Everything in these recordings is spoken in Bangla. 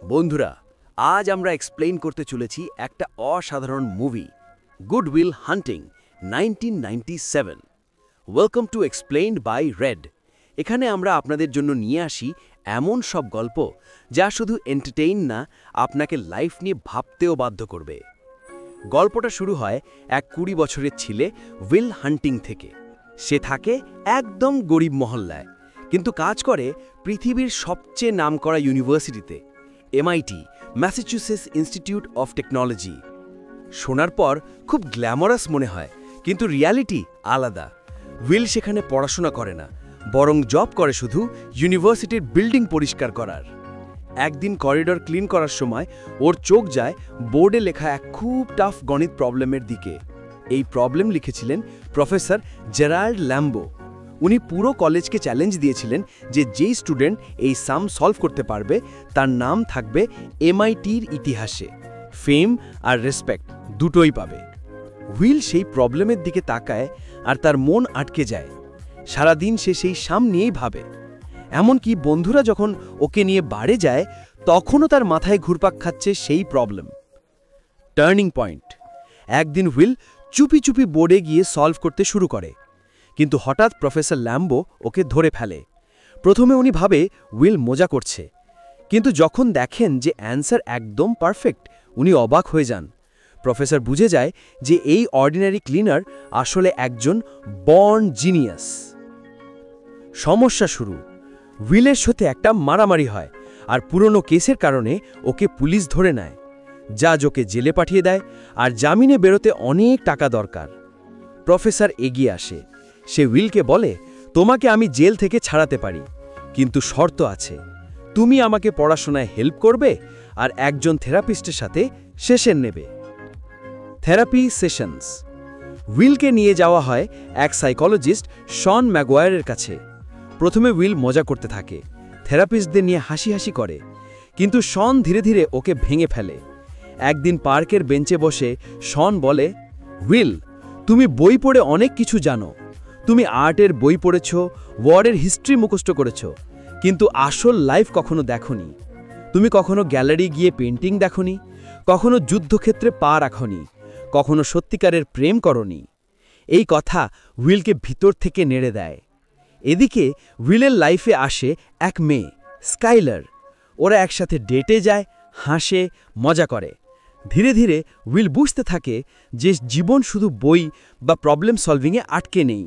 বন্ধুরা, আজ আমরা এক্সপ্লেইন করতে চলেছি একটা অসাধারণ movie, good will hunting 1997। Welcome to explained by red. এখানে আমরা আপনাদের জন্য নিয়ে আসি এমন সব গল্প যা শুধু এন্টারটেইন না, আপনাকে লাইফ নিয়ে ভাবতেও বাধ্য করবে। গল্পটা শুরু হয় এক 20 বছরের ছেলে উইল হান্টিং থেকে। সে থাকে একদম গরিব মহল্লায়, কিন্তু কাজ করে পৃথিবীর সবচেয়ে নামকরা ইউনিভার্সিটিতে, MIT, Massachusetts institute of technology. শোনার পর খুব গ্ল্যামারাস মনে হয়, কিন্তু রিয়ালিটি আলাদা। উইল সেখানে পড়াশোনা করে না, বরং জব করে শুধু ইউনিভার্সিটির বিল্ডিং পরিষ্কার করার। একদিন করিডর ক্লিন করার সময় ওর চোখ যায় বোর্ডে লেখা এক খুব টাফ গণিত প্রবলেমের দিকে। এই প্রবলেম লিখেছিলেন প্রফেসর জেরাল্ড ল্যাম্বো। উনি পুরো কলেজকে চ্যালেঞ্জ দিয়েছিলেন যে যেই স্টুডেন্ট এই সাম সলভ করতে পারবে তার নাম থাকবে MITর ইতিহাসে, ফেম আর রেসপেক্ট দুটোই পাবে। উইল সেই প্রবলেমের দিকে তাকায় আর তার মন আটকে যায়। সারাদিন সে সেই সাম নিয়েই ভাবে। এমনকি বন্ধুরা যখন ওকে নিয়ে বাড়ে যায়, তখনও তার মাথায় ঘুরপাক খাচ্ছে সেই প্রবলেম। Turning point. একদিন উইল চুপি চুপি বোর্ডে গিয়ে সলভ করতে শুরু করে, কিন্তু হঠাৎ প্রফেসর ল্যাম্বো ওকে ধরে ফেলে। প্রথমে উনি ভাবে উইল মজা করছে, কিন্তু যখন দেখেন যে অ্যান্সার একদম পারফেক্ট, উনি অবাক হয়ে যান। প্রফেসর বুঝে যায় যে এই অর্ডিনারি ক্লিনার আসলে একজন বর্ন জিনিয়াস। সমস্যা শুরু। উইলের সাথে একটা মারামারি হয়, আর পুরনো কেসের কারণে ওকে পুলিশ ধরে নেয়। জাজ ওকে জেলে পাঠিয়ে দেয়, আর জামিনে বেরোতে অনেক টাকা দরকার। প্রফেসর এগিয়ে আসে। সে উইলকে বলে, তোমাকে আমি জেল থেকে ছাড়াতে পারি, কিন্তু শর্ত আছে। তুমি আমাকে পড়াশোনায় হেল্প করবে আর একজন থেরাপিস্টের সাথে সেশন নেবে। Therapy sessions. উইলকে নিয়ে যাওয়া হয় এক সাইকোলজিস্ট শন ম্যাগুয়ারের কাছে। প্রথমে উইল মজা করতে থাকে, থেরাপিস্টদের নিয়ে হাসি হাসি করে, কিন্তু শন ধীরে ধীরে ওকে ভেঙে ফেলে। একদিন পার্কের বেঞ্চে বসে শন বলে, উইল, তুমি বই পড়ে অনেক কিছু জানো। তুমি আর্টের বই পড়েছ, ওয়ারের হিস্ট্রি মুখস্থ করেছ, কিন্তু আসল লাইফ কখনো দেখনি। তুমি কখনো গ্যালারি গিয়ে পেন্টিং দেখনি, কখনো যুদ্ধক্ষেত্রে পা রাখনি, কখনো সত্যিকারের প্রেম করনি। এই কথা উইলকে ভিতর থেকে নেড়ে দেয়। এদিকে উইলের লাইফে আসে এক মেয়ে, স্কাইলার। ওরা একসাথে ডেটে যায়, হাসে, মজা করে। ধীরে ধীরে উইল বুঝতে থাকে যে জীবন শুধু বই বা প্রবলেম সলভিংয়ে আটকে নেই।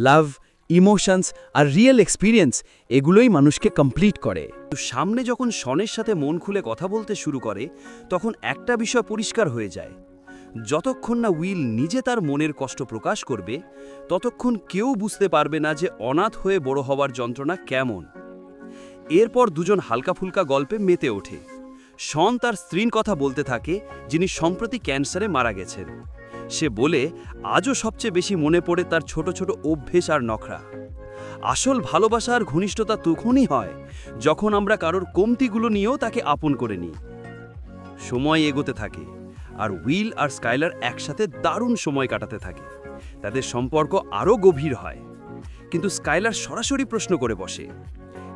লাভ, ইমোশনস আর রিয়েল এক্সপিরিয়েন্স, এগুলোই মানুষকে কমপ্লিট করে। সামনে যখন শনের সাথে মন খুলে কথা বলতে শুরু করে, তখন একটা বিষয় পরিষ্কার হয়ে যায়। যতক্ষণ না উইল নিজে তার মনের কষ্ট প্রকাশ করবে, ততক্ষণ কেউ বুঝতে পারবে না যে অনাথ হয়ে বড় হওয়ার যন্ত্রণা কেমন। এরপর দুজন হালকা ফুলকা গল্পে মেতে ওঠে। শন তার স্ত্রীর কথা বলতে থাকে, যিনি সম্প্রতি ক্যান্সারে মারা গেছেন। সে বলে, আজও সবচেয়ে বেশি মনে পড়ে তার ছোট ছোট অভ্যেস আর নখরা। আসল ভালোবাসা আর ঘনিষ্ঠতা তখনই হয় যখন আমরা কারোর কমতিগুলো নিয়েও তাকে আপন করে নিই। সময় এগোতে থাকে, আর উইল আর স্কাইলার একসাথে দারুণ সময় কাটাতে থাকে। তাদের সম্পর্ক আরও গভীর হয়, কিন্তু স্কাইলার সরাসরি প্রশ্ন করে বসে।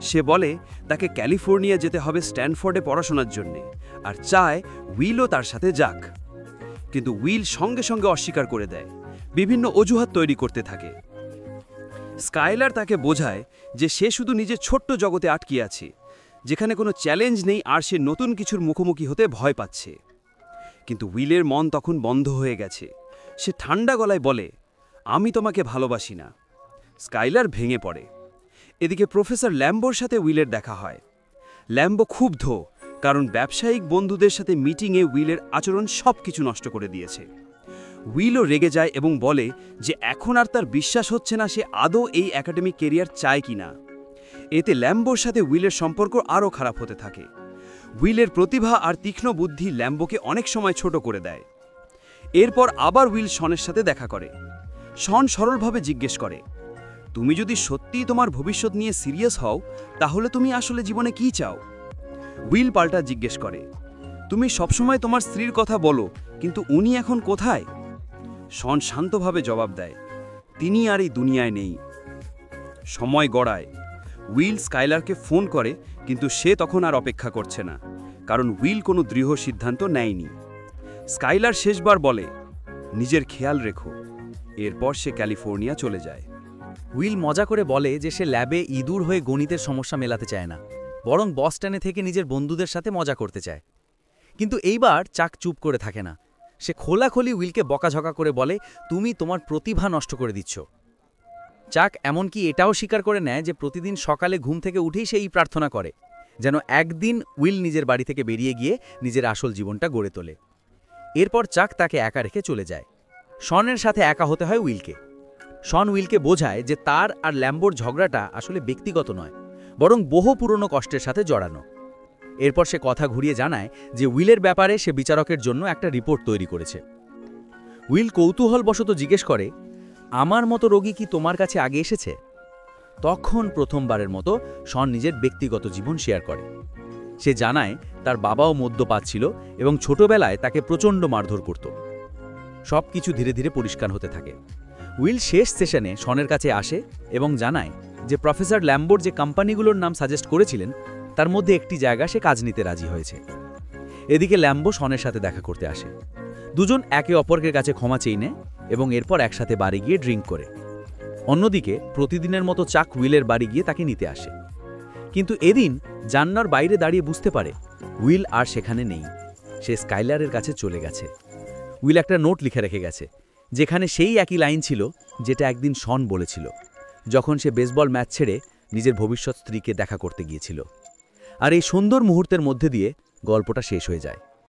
সে বলে তাকে ক্যালিফোর্নিয়া যেতে হবে স্ট্যানফোর্ডে পড়াশোনার জন্যে, আর চায় উইলও তার সাথে যাক। কিন্তু উইল সঙ্গে সঙ্গে অস্বীকার করে দেয়, বিভিন্ন অজুহাত তৈরি করতে থাকে। স্কাইলার তাকে বোঝায় যে সে শুধু নিজের ছোট্ট জগতে আটকে আছে, যেখানে কোনো চ্যালেঞ্জ নেই, আর সে নতুন কিছুর মুখোমুখি হতে ভয় পাচ্ছে। কিন্তু উইলের মন তখন বন্ধ হয়ে গেছে। সে ঠান্ডা গলায় বলে, আমি তোমাকে ভালোবাসি না। স্কাইলার ভেঙে পড়ে। এদিকে প্রফেসর ল্যাম্বোর সাথে উইলের দেখা হয়। ল্যাম্বো ক্ষুব্ধ, কারণ ব্যবসায়িক বন্ধুদের সাথে মিটিংয়ে উইলের আচরণ সব কিছু নষ্ট করে দিয়েছে। উইলও রেগে যায় এবং বলে যে এখন আর তার বিশ্বাস হচ্ছে না সে আদৌ এই একাডেমিক কেরিয়ার চায় কিনা। এতে ল্যাম্বোর সাথে উইলের সম্পর্ক আরও খারাপ হতে থাকে। উইলের প্রতিভা আর তীক্ষ্ণ বুদ্ধি ল্যাম্বোকে অনেক সময় ছোট করে দেয়। এরপর আবার উইল শনের সাথে দেখা করে। শন সরলভাবে জিজ্ঞেস করে, তুমি যদি সত্যিই তোমার ভবিষ্যৎ নিয়ে সিরিয়াস হও, তাহলে তুমি আসলে জীবনে কি চাও? উইল পাল্টা জিজ্ঞেস করে, তুমি সবসময় তোমার স্ত্রীর কথা বলো, কিন্তু উনি এখন কোথায়? শন শান্তভাবে জবাব দেয়, তিনি আর এই দুনিয়ায় নেই। সময় গড়ায়। উইল স্কাইলারকে ফোন করে, কিন্তু সে তখন আর অপেক্ষা করছে না, কারণ উইল কোনো দৃঢ় সিদ্ধান্ত নেয়নি। স্কাইলার শেষবার বলে, নিজের খেয়াল রেখো। এরপর সে ক্যালিফোর্নিয়া চলে যায়। উইল মজা করে বলে যে সে ল্যাবে ইঁদুর হয়ে গণিতের সমস্যা মেলাতে চায় না, বরং বস্টনে থেকে নিজের বন্ধুদের সাথে মজা করতে চায়। কিন্তু এইবার চাক চুপ করে থাকে না। সে খোলাখলি উইলকে বকাঝকা করে বলে, তুমি তোমার প্রতিভা নষ্ট করে দিচ্ছ। চাক এমনকি এটাও স্বীকার করে নেয় যে প্রতিদিন সকালে ঘুম থেকে উঠেই সে এই প্রার্থনা করে যেন একদিন উইল নিজের বাড়ি থেকে বেরিয়ে গিয়ে নিজের আসল জীবনটা গড়ে তোলে। এরপর চাক তাকে একা রেখে চলে যায়। শনের সাথে একা হতে হয় উইলকে। শন উইলকে বোঝায় যে তার আর ল্যাম্বোর ঝগড়াটা আসলে ব্যক্তিগত নয়, বরং বহু পুরনো কষ্টের সাথে জড়ানো। এরপর সে কথা ঘুরিয়ে জানায় যে উইলের ব্যাপারে সে বিচারকের জন্য একটা রিপোর্ট তৈরি করেছে। উইল কৌতূহলবশত জিজ্ঞেস করে, আমার মতো রোগী কি তোমার কাছে আগে এসেছে? তখন প্রথমবারের মতো শন নিজের ব্যক্তিগত জীবন শেয়ার করে। সে জানায় তার বাবাও মদ্যপাত ছিল এবং ছোটবেলায় তাকে প্রচণ্ড মারধর করত। সব কিছু ধীরে ধীরে পরিষ্কার হতে থাকে। উইল শেষ সেশনে শনের কাছে আসে এবং জানায় যে প্রফেসর ল্যাম্বোর যে কোম্পানিগুলোর নাম সাজেস্ট করেছিলেন তার মধ্যে একটি জায়গা সে কাজ নিতে রাজি হয়েছে। এদিকে ল্যাম্বো শনের সাথে দেখা করতে আসে। দুজন একে অপরের কাছে ক্ষমা চেয়ে নেয় এবং এরপর একসাথে বাড়ি গিয়ে ড্রিঙ্ক করে। অন্যদিকে প্রতিদিনের মতো চাক উইলের বাড়ি গিয়ে তাকে নিতে আসে। কিন্তু এদিন জান্নার বাইরে দাঁড়িয়ে বুঝতে পারে উইল আর সেখানে নেই। সে স্কাইলারের কাছে চলে গেছে। উইল একটা নোট লিখে রেখে গেছে, যেখানে সেই একই লাইন ছিল যেটা একদিন শন বলেছিল যখন সে বেসবল ম্যাচ ছেড়ে নিজের ভবিষ্যৎ স্ত্রীকে দেখা করতে গিয়েছিল। আর এই সুন্দর মুহূর্তের মধ্যে দিয়ে গল্পটা শেষ হয়ে যায়।